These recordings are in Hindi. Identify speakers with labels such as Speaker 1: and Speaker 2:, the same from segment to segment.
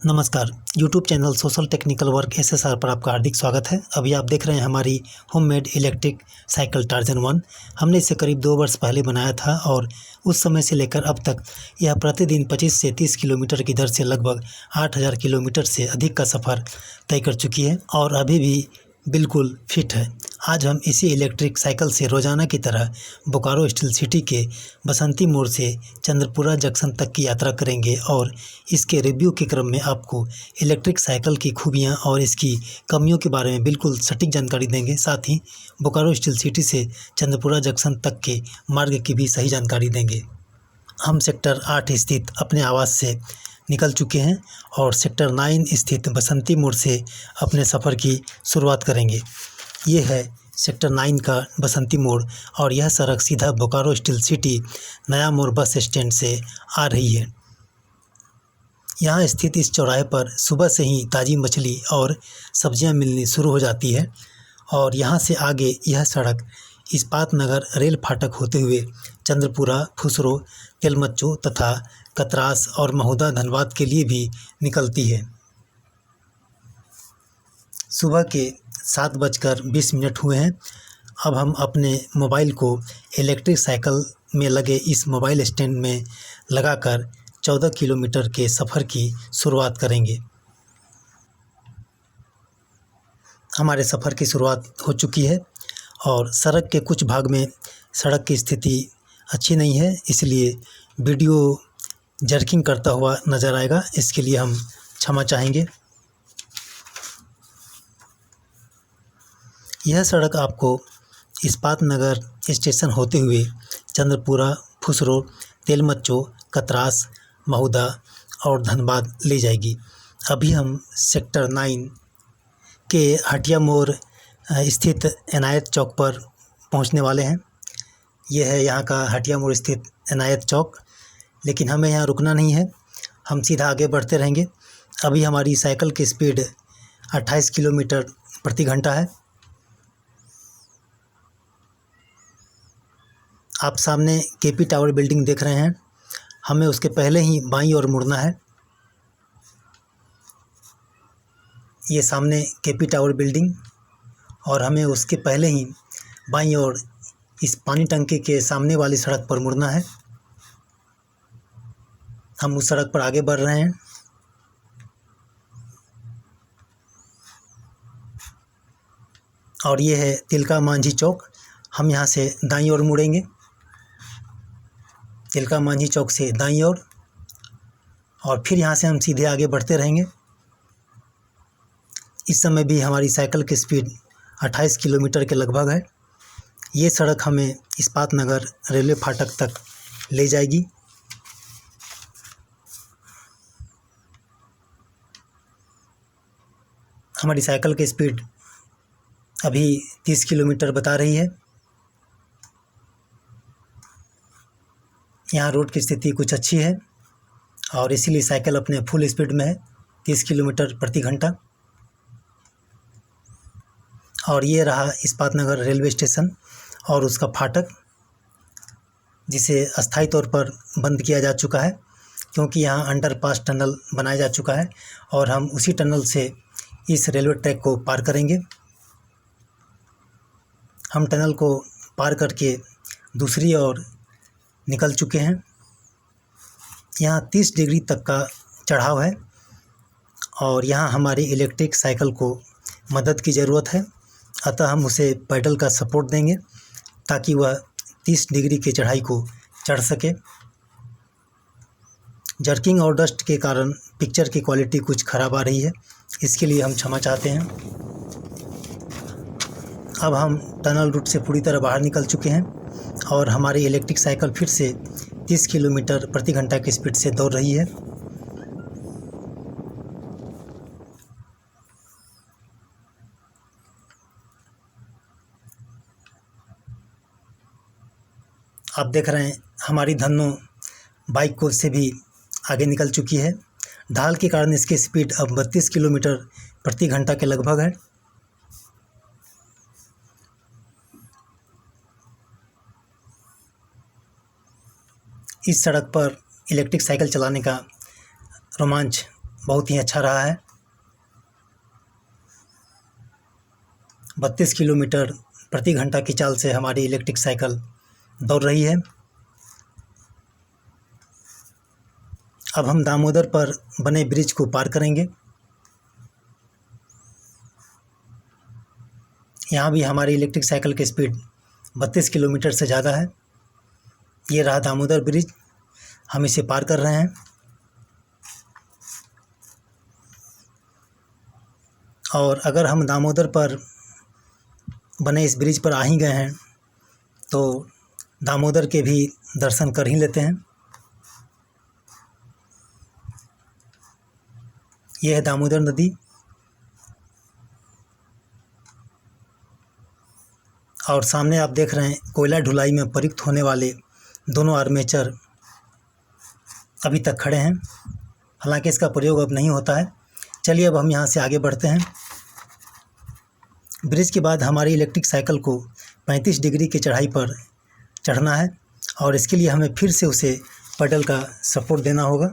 Speaker 1: नमस्कार। YouTube channel social technical work SSR पर आपका हार्दिक स्वागत है। अभी आप देख रहे हैं हमारी होममेड इलेक्ट्रिक साइकिल टार्जन 1। हमने इसे करीब 2 वर्ष पहले बनाया था और उस समय से लेकर अब तक यह प्रतिदिन 25 से 30 किलोमीटर की दर से लगभग 8000 किलोमीटर से अधिक का सफ़र तय कर चुकी है और अभी भी बिल्कुल फिट है। आज हम इसी इलेक्ट्रिक साइकिल से रोज़ाना की तरह बोकारो स्टील सिटी के बसंती मोड़ से चंद्रपुरा जंक्शन तक की यात्रा करेंगे और इसके रिव्यू के क्रम में आपको इलेक्ट्रिक साइकिल की खूबियां और इसकी कमियों के बारे में बिल्कुल सटीक जानकारी देंगे। साथ ही बोकारो स्टील सिटी से चंद्रपुरा जंक्शन तक के मार्ग की भी सही जानकारी देंगे। हम सेक्टर 8 स्थित अपने आवास से निकल चुके हैं और सेक्टर 9 स्थित बसंती मोड़ से अपने सफ़र की शुरुआत करेंगे। ये है सेक्टर 9 का बसंती मोड़ और यह सड़क सीधा बोकारो स्टील सिटी नया मोड़ बस स्टैंड से आ रही है। यहाँ स्थित इस चौराहे पर सुबह से ही ताज़ी मछली और सब्जियाँ मिलनी शुरू हो जाती है और यहाँ से आगे यह सड़क इस्पात नगर रेल फाटक होते हुए चंद्रपुरा, फुसरो, तेलमच्चो तथा कतरास और महुदा धनबाद के लिए भी निकलती है। सुबह के 7:20 हुए हैं। अब हम अपने मोबाइल को इलेक्ट्रिक साइकिल में लगे इस मोबाइल स्टैंड में लगाकर 14 किलोमीटर के सफ़र की शुरुआत करेंगे। हमारे सफ़र की शुरुआत हो चुकी है और सड़क के कुछ भाग में सड़क की स्थिति अच्छी नहीं है, इसलिए वीडियो जर्किंग करता हुआ नज़र आएगा। इसके लिए हम क्षमा चाहेंगे। यह सड़क आपको इस्पात नगर स्टेशन होते हुए चंद्रपुरा, फुसरो, तेलमच्चो, कतरास, महुदा और धनबाद ले जाएगी। अभी हम सेक्टर 9 के हटिया मोड़ स्थित इनायत चौक पर पहुंचने वाले हैं। यह है यहाँ का हटिया मोड़ स्थित इनायत चौक, लेकिन हमें यहाँ रुकना नहीं है, हम सीधा आगे बढ़ते रहेंगे। अभी हमारी साइकिल की स्पीड 28 किलोमीटर प्रति घंटा है। आप सामने केपी टावर बिल्डिंग देख रहे हैं, हमें उसके पहले ही बाईं ओर मुड़ना है। ये सामने केपी टावर बिल्डिंग और हमें उसके पहले ही बाईं ओर इस पानी टंकी के सामने वाली सड़क पर मुड़ना है। हम उस सड़क पर आगे बढ़ रहे हैं। और ये है तिलका मांझी चौक। हम यहाँ से दाईं ओर मुड़ेंगे, तिलका मांझी चौक से दाईं ओर, और फिर यहाँ से हम सीधे आगे बढ़ते रहेंगे। इस समय भी हमारी साइकिल की स्पीड 28 किलोमीटर के लगभग है। ये सड़क हमें इस्पात नगर रेलवे फाटक तक ले जाएगी। हमारी साइकिल की स्पीड अभी 30 किलोमीटर बता रही है। यहाँ रोड की स्थिति कुछ अच्छी है और इसीलिए साइकिल अपने फुल स्पीड में है, 30 किलोमीटर प्रति घंटा। और ये रहा इस्पात नगर रेलवे स्टेशन और उसका फाटक, जिसे अस्थायी तौर पर बंद किया जा चुका है क्योंकि यहाँ अंडरपास टनल बनाया जा चुका है और हम उसी टनल से इस रेलवे ट्रैक को पार करेंगे। हम टनल को पार करके दूसरी ओर निकल चुके हैं। यहाँ 30 डिग्री तक का चढ़ाव है और यहाँ हमारी इलेक्ट्रिक साइकिल को मदद की ज़रूरत है, अतः हम उसे पैडल का सपोर्ट देंगे ताकि वह 30 डिग्री की चढ़ाई को चढ़ सके। जर्किंग और डस्ट के कारण पिक्चर की क्वालिटी कुछ ख़राब आ रही है, इसके लिए हम क्षमा चाहते हैं। अब हम टनल रूट से पूरी तरह बाहर निकल चुके हैं और हमारी इलेक्ट्रिक साइकिल फिर से 30 किलोमीटर प्रति घंटा की स्पीड से दौड़ रही है। आप देख रहे हैं हमारी धन्नो बाइक को से भी आगे निकल चुकी है। ढाल के कारण इसकी स्पीड अब 32 किलोमीटर प्रति घंटा के लगभग है। इस सड़क पर इलेक्ट्रिक साइकिल चलाने का रोमांच बहुत ही अच्छा रहा है। 32 किलोमीटर प्रति घंटा की चाल से हमारी इलेक्ट्रिक साइकिल दौड़ रही है। अब हम दामोदर पर बने ब्रिज को पार करेंगे। यहाँ भी हमारी इलेक्ट्रिक साइकिल की स्पीड 32 किलोमीटर से ज़्यादा है। ये रहा दामोदर ब्रिज, हम इसे पार कर रहे हैं। और अगर हम दामोदर पर बने इस ब्रिज पर आ ही गए हैं तो दामोदर के भी दर्शन कर ही लेते हैं। यह है दामोदर नदी और सामने आप देख रहे हैं कोयला ढुलाई में प्रयुक्त होने वाले दोनों आर्मेचर अभी तक खड़े हैं। हालांकि इसका प्रयोग अब नहीं होता है। चलिए अब हम यहाँ से आगे बढ़ते हैं। ब्रिज के बाद हमारी इलेक्ट्रिक साइकिल को 35 डिग्री की चढ़ाई पर चढ़ना है और इसके लिए हमें फिर से उसे पेडल का सपोर्ट देना होगा।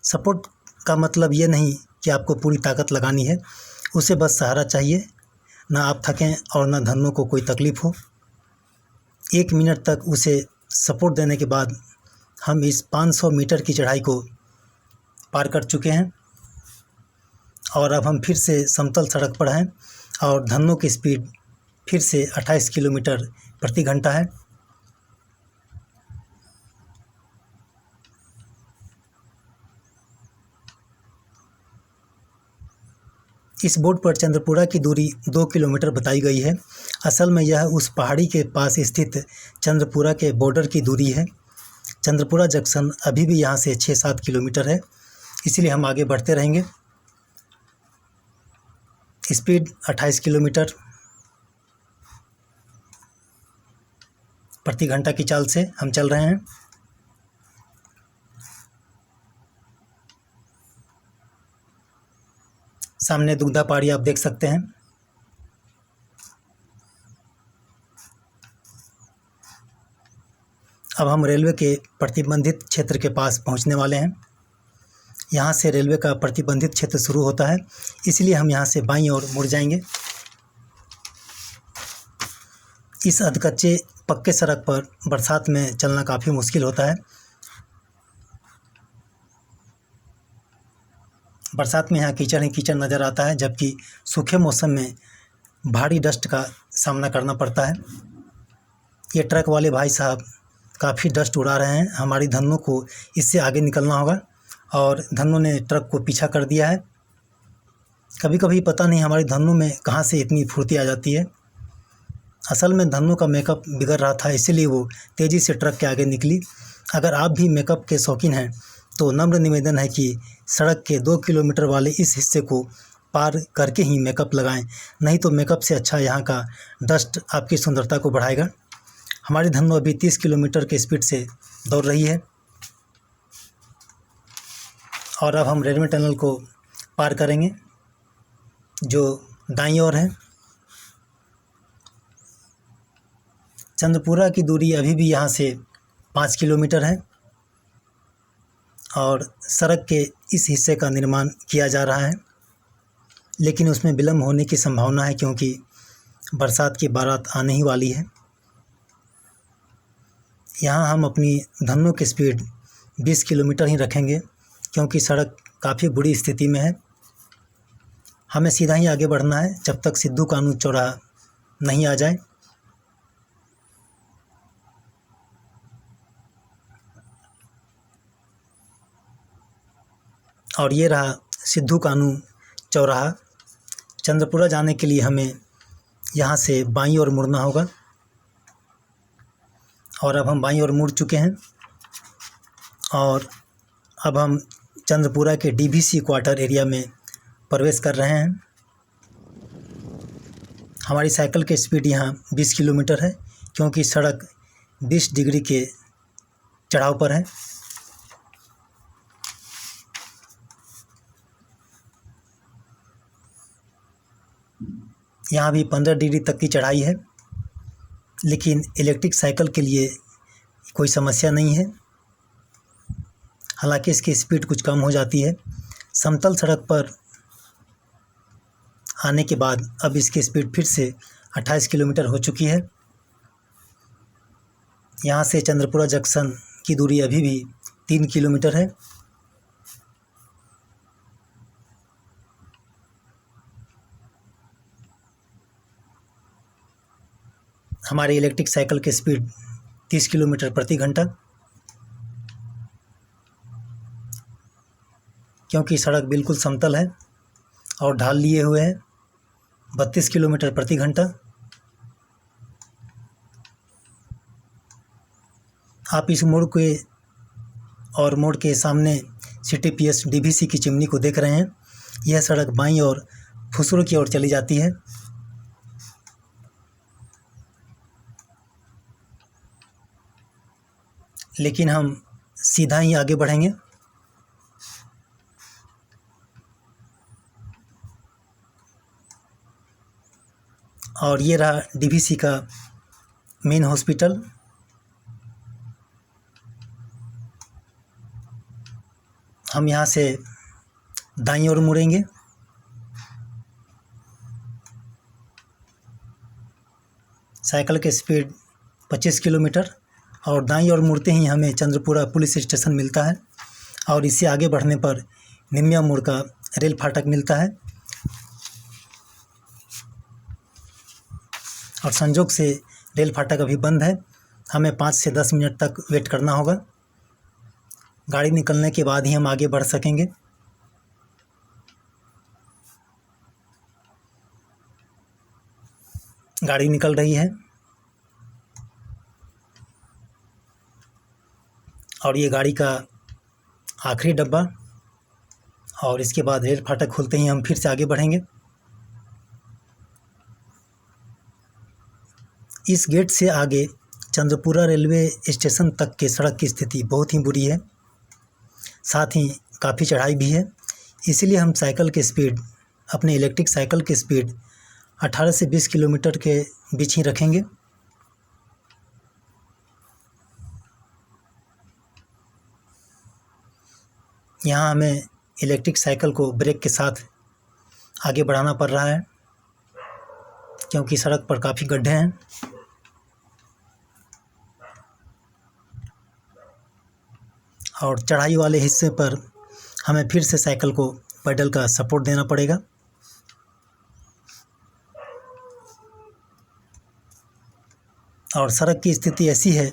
Speaker 1: सपोर्ट का मतलब ये नहीं कि आपको पूरी ताकत लगानी है, उसे बस सहारा चाहिए, ना आप थकें और ना धन्नों को कोई तकलीफ़ हो। 1 मिनट तक उसे सपोर्ट देने के बाद हम इस 500 मीटर की चढ़ाई को पार कर चुके हैं और अब हम फिर से समतल सड़क पर हैं और धन्नों की स्पीड फिर से 28 किलोमीटर प्रति घंटा है। इस बोर्ड पर चंद्रपुरा की दूरी 2 किलोमीटर बताई गई है। असल में यह उस पहाड़ी के पास स्थित चंद्रपुरा के बॉर्डर की दूरी है। चंद्रपुरा जंक्शन अभी भी यहाँ से 6-7 किलोमीटर है, इसलिए हम आगे बढ़ते रहेंगे। स्पीड 28 किलोमीटर प्रति घंटा की चाल से हम चल रहे हैं। सामने दुग्धा पहाड़ी आप देख सकते हैं। अब हम रेलवे के प्रतिबंधित क्षेत्र के पास पहुंचने वाले हैं। यहाँ से रेलवे का प्रतिबंधित क्षेत्र शुरू होता है, इसलिए हम यहाँ से बाईं ओर मुड़ जाएंगे। इस अधकच्चे पक्के सड़क पर बरसात में चलना काफ़ी मुश्किल होता है। बरसात में यहाँ कीचड़ ही कीचड़ नज़र आता है, जबकि सूखे मौसम में भारी डस्ट का सामना करना पड़ता है। ये ट्रक वाले भाई साहब काफ़ी डस्ट उड़ा रहे हैं। हमारी धन्नों को इससे आगे निकलना होगा और धन्नों ने ट्रक को पीछा कर दिया है। कभी कभी पता नहीं हमारी धन्नों में कहाँ से इतनी फुर्ती आ जाती है। असल में धन्नों का मेकअप बिगड़ रहा था, इसीलिए वो तेज़ी से ट्रक के आगे निकली। अगर आप भी मेकअप के शौकीन हैं तो नम्र निवेदन है कि सड़क के 2 किलोमीटर वाले इस हिस्से को पार करके ही मेकअप लगाएं, नहीं तो मेकअप से अच्छा यहाँ का डस्ट आपकी सुंदरता को बढ़ाएगा। हमारी धन्नो अभी 30 किलोमीटर के स्पीड से दौड़ रही है और अब हम रेलवे टनल को पार करेंगे जो दाईं ओर है। चंद्रपुरा की दूरी अभी भी यहाँ से 5 किलोमीटर है और सड़क के इस हिस्से का निर्माण किया जा रहा है, लेकिन उसमें विलम्ब होने की संभावना है क्योंकि बरसात की बारात आने ही वाली है। यहाँ हम अपनी धन्नों की स्पीड 20 किलोमीटर ही रखेंगे क्योंकि सड़क काफ़ी बुरी स्थिति में है। हमें सीधा ही आगे बढ़ना है जब तक सिद्धू कानू चौराहा नहीं आ जाए। और ये रहा सिद्धू कानू चौराहा। चंद्रपुरा जाने के लिए हमें यहाँ से बाईं ओर मुड़ना होगा और अब हम बाईं ओर मुड़ चुके हैं और अब हम चंद्रपुरा के डीवीसी क्वार्टर एरिया में प्रवेश कर रहे हैं। हमारी साइकिल की स्पीड यहाँ 20 किलोमीटर है क्योंकि सड़क 20 डिग्री के चढ़ाव पर है। यहाँ भी 15 डिग्री तक की चढ़ाई है, लेकिन इलेक्ट्रिक साइकिल के लिए कोई समस्या नहीं है। हालांकि इसकी स्पीड कुछ कम हो जाती है। समतल सड़क पर आने के बाद अब इसकी स्पीड फिर से 28 किलोमीटर हो चुकी है। यहाँ से चंद्रपुरा जंक्शन की दूरी अभी भी 3 किलोमीटर है। हमारे इलेक्ट्रिक साइकिल की स्पीड 30 किलोमीटर प्रति घंटा। क्योंकि सड़क बिल्कुल समतल है और ढाल लिए हुए है, 32 किलोमीटर प्रति घंटा। आप इस मोड़ के और मोड़ के सामने CTPS DVC की चिमनी को देख रहे हैं। यह सड़क बाईं और फुसरो की ओर चली जाती है। लेकिन हम सीधा ही आगे बढ़ेंगे। और ये रहा DVC का मेन हॉस्पिटल। हम यहाँ से दाईं ओर मुड़ेंगे। साइकिल की स्पीड 25 किलोमीटर और दाईं ओर मुड़ते ही हमें चंद्रपुरा पुलिस स्टेशन मिलता है और इससे आगे बढ़ने पर निमिया मोड़ का रेल फाटक मिलता है। और संजोग से रेल फाटक अभी बंद है, हमें 5 से 10 मिनट तक वेट करना होगा। गाड़ी निकलने के बाद ही हम आगे बढ़ सकेंगे। गाड़ी निकल रही है और ये गाड़ी का आखिरी डब्बा, और इसके बाद रेल फाटक खुलते ही हम फिर से आगे बढ़ेंगे। इस गेट से आगे चंद्रपुरा रेलवे स्टेशन तक के सड़क की स्थिति बहुत ही बुरी है, साथ ही काफ़ी चढ़ाई भी है। इसीलिए हम साइकिल की स्पीड, अपने इलेक्ट्रिक साइकिल की स्पीड 18 से 20 किलोमीटर के बीच ही रखेंगे। यहाँ हमें इलेक्ट्रिक साइकिल को ब्रेक के साथ आगे बढ़ाना पड़ रहा है क्योंकि सड़क पर काफ़ी गड्ढे हैं। और चढ़ाई वाले हिस्से पर हमें फिर से साइकिल को पैडल का सपोर्ट देना पड़ेगा। और सड़क की स्थिति ऐसी है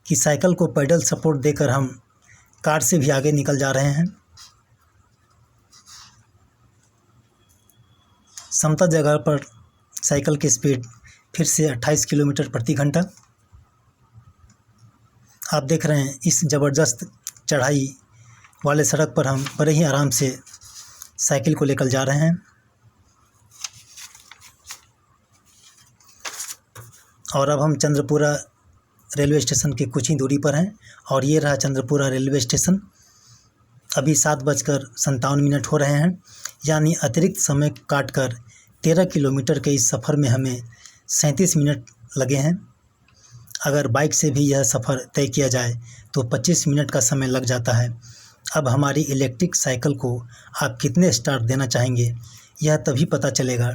Speaker 1: कि साइकिल को पैडल सपोर्ट देकर हम कार से भी आगे निकल जा रहे हैं। समतल जगह पर साइकिल की स्पीड फिर से 28 किलोमीटर प्रति घंटा। आप देख रहे हैं इस ज़बरदस्त चढ़ाई वाले सड़क पर हम बड़े ही आराम से साइकिल को लेकर जा रहे हैं। और अब हम चंद्रपुरा रेलवे स्टेशन की कुछ ही दूरी पर हैं और ये रहा चंद्रपुरा रेलवे स्टेशन। अभी 7:57 हो रहे हैं, यानी अतिरिक्त समय काटकर 13 किलोमीटर के इस सफ़र में हमें 37 मिनट लगे हैं। अगर बाइक से भी यह सफ़र तय किया जाए तो 25 मिनट का समय लग जाता है। अब हमारी इलेक्ट्रिक साइकिल को आप कितने स्टार देना चाहेंगे, यह तभी पता चलेगा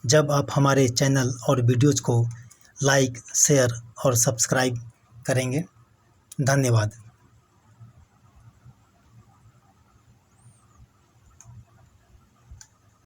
Speaker 1: जब आप हमारे चैनल और वीडियोज़ को लाइक, शेयर और सब्सक्राइब करेंगे। धन्यवाद।